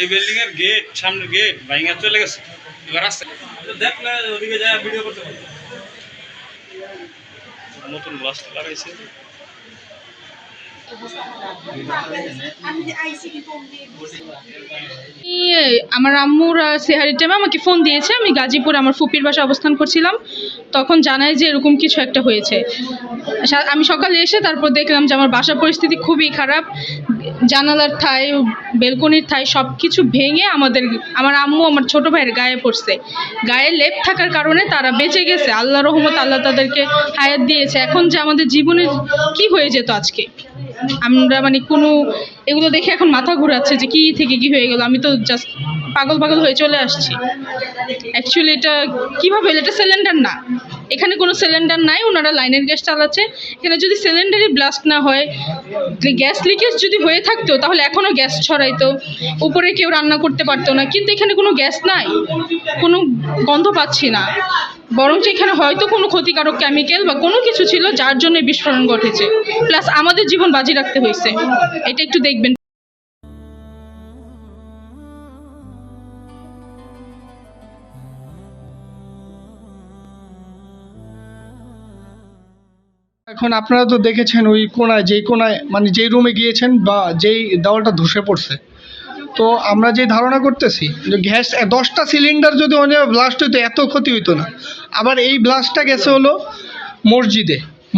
এই বিল্ডিং এর গেট, সামনের গেট ভাঙা চলে গেছে। এবার রাস্তা দেখলে ওদিকে যায় ভিডিও করতে পারবে। নতুন রাস্তা লাগাইছে। আমার আম্মুর সেহারির টাইমে আমাকে ফোন দিয়েছে। আমি গাজীপুর আমার ফুপির বাসায় অবস্থান করছিলাম। তখন জানায় যে এরকম কিছু একটা হয়েছে। আমি সকালে এসে তারপর দেখলাম যে আমার বাসার পরিস্থিতি খুবই খারাপ। জানালার ঠাই, বেলকনির ঠাই সব কিছু ভেঙে আমার আম্মু আমার ছোট ভাইয়ের গায়ে পড়ছে। গায়ে লেপ থাকার কারণে তারা বেঁচে গেছে। আল্লাহ রহমত, আল্লাহ তাদেরকে হায়াত দিয়েছে। এখন যে আমাদের জীবনের কি হয়ে যেত আজকে, আমরা মানে কোনো এগুলো দেখে এখন মাথা ঘুরাচ্ছে যে কি থেকে কি হয়ে গেল। আমি তো জাস্ট পাগল হয়ে চলে আসছি। অ্যাকচুয়ালি এটা কীভাবে, এটা সিলিন্ডার না, এখানে কোনো সিলিন্ডার নাই, ওনারা লাইনের গ্যাস চালাচ্ছে। এখানে যদি সিলিন্ডারে ব্লাস্ট না হয়, গ্যাস লিকেজ যদি হয়ে থাকতো তাহলে এখনও গ্যাস ছড়াইতো, উপরে কেউ রান্না করতে পারতো না। কিন্তু এখানে কোনো গ্যাস নাই, কোনো গন্ধ পাচ্ছি না, বরঞ্চ এখানে হয়তো কোনো ক্ষতিকারক কেমিক্যাল বা কোনো কিছু ছিল যার জন্য বিস্ফোরণ ঘটেছে। প্লাস আমাদের জীবন বাজি রাখতে হয়েছে। এটা একটু দেখবেন। এখন আপনারা তো দেখেছেন ওই কোনায়, যেই কোনায় মানে যেই রুমে গিয়েছেন বা যেই দেওয়ালটা ধসে পড়ছে। তো আমরা যে ধারণা করতেছি যে গ্যাস 10টা সিলিন্ডার যদি অনেক ব্লাস্ট হইতো এত ক্ষতি হইতো না। আবার এই ব্লাস্টটা গেছে হলো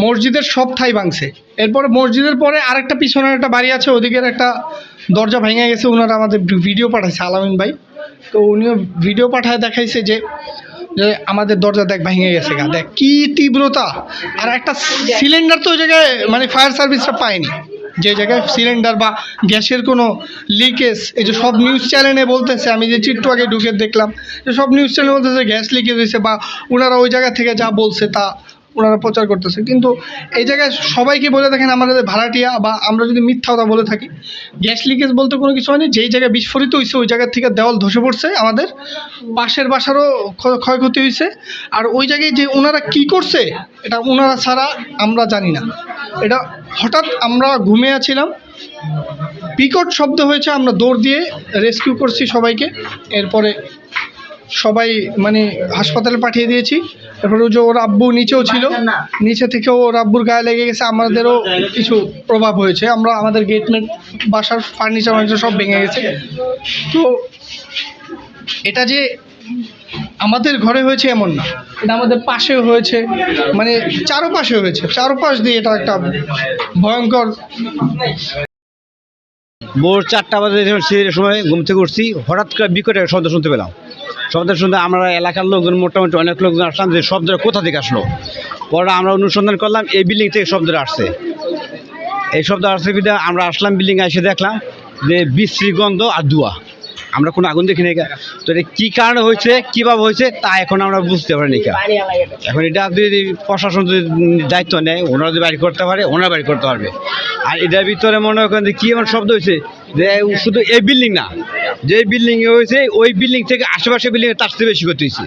মসজিদের সব ঠাই ভাঙছে। এরপরে মসজিদের পরে আরেকটা পিছনের একটা বাড়ি আছে, ওদিকের একটা দরজা ভেঙে গেছে। ওনারা আমাদের ভিডিও পাঠাইছে, আলামিন ভাই। তো উনিও ভিডিও পাঠায় দেখাইছে যে আমাদের দরজা দেখ ভেঙে গেছে, গা দেখ কি তীব্রতা। আর একটা সিলিন্ডার তো ওই জায়গায় মানে ফায়ার সার্ভিসটা পায়নি, যে জায়গায় সিলিন্ডার বা গ্যাসের কোনো লিকেজ। এই যে সব নিউজ চ্যানেলে বলতেছে, আমি যে একটু আগে ঢুকে দেখলাম যে সব নিউজ চ্যানেল বলতেছে গ্যাস লিকেজ হয়েছে, বা ওনারা ওই জায়গা থেকে যা বলছে তা ওনারা প্রচার করতেছে। কিন্তু এই জায়গায় সবাইকে বলে দেখেন আমাদের ভাড়াটিয়া, বা আমরা যদি মিথ্যা কথা বলে থাকি, গ্যাস লিকেজ বলতে কোনো কিছু হয়নি। যেই জায়গায় বিস্ফোরিত হয়েছে ওই জায়গা থেকে দেওয়াল ধসে পড়ছে, আমাদের পাশের বাসারও ক্ষয়ক্ষতি হয়েছে। আর ওই জায়গায় যে ওনারা কি করছে এটা ওনারা ছাড়া আমরা জানি না। এটা হঠাৎ আমরা ঘুমিয়ে আছিলাম, বিকট শব্দ হয়েছে, আমরা দৌড় দিয়ে রেস্কিউ করছি সবাইকে। এরপরে সবাই মানে হাসপাতালে পাঠিয়ে দিয়েছি। এরপরে ওর আব্বু নিচেও ছিল, নিচে থেকেও ওর আব্বুর গায়ে লেগে গেছে, আমাদেরও কিছু প্রভাব হয়েছে। আমাদের গেটমেট, বাসার ফার্নিচার সব ভেঙে গেছে। তো এটা যে আমাদের ঘরে হয়েছে এমন না, এটা আমাদের পাশেও হয়েছে, মানে চারপাশে হয়েছে, চারপাশ দিয়ে এটা একটা ভয়ঙ্কর। ভোর 4টা বাজে সিরিয়ার সময় ঘুম থেকে উঠছি, হঠাৎ করে বিকট একটা শব্দ শুনতে পেলাম। শব্দ শুনতে আমরা এলাকার লোকজন মোটামুটি অনেক লোকজন আসলাম যে শব্দটা কোথা থেকে আসলো। পরে আমরা অনুসন্ধান করলাম এই বিল্ডিং থেকে শব্দটা আসছে। এই শব্দ আসছে বিধা আমরা আসলাম, বিল্ডিংয়ে এসে দেখলাম যে বিশ্রী গন্ধ আর ধোঁয়া। আমরা কোনো আগুন দেখিনি। তো এটা কী কারণে হয়েছে, কীভাবে হয়েছে তা এখন আমরা বুঝতে পারিনি। এখন এটা যদি প্রশাসন যদি দায়িত্ব নেয়, ওনারা যদি বাড়ি করতে পারে, ওনারা বাড়ি করতে পারবে। আর এটার ভিতরে মনে করেন যে কী এমন শব্দ হয়েছে যে শুধু এই বিল্ডিং না, যে বিল্ডিংয়ে হয়েছে ওই বিল্ডিং থেকে আশেপাশে বিল্ডিংয়ে তার চেয়ে বেশি ক্ষতি হয়েছে।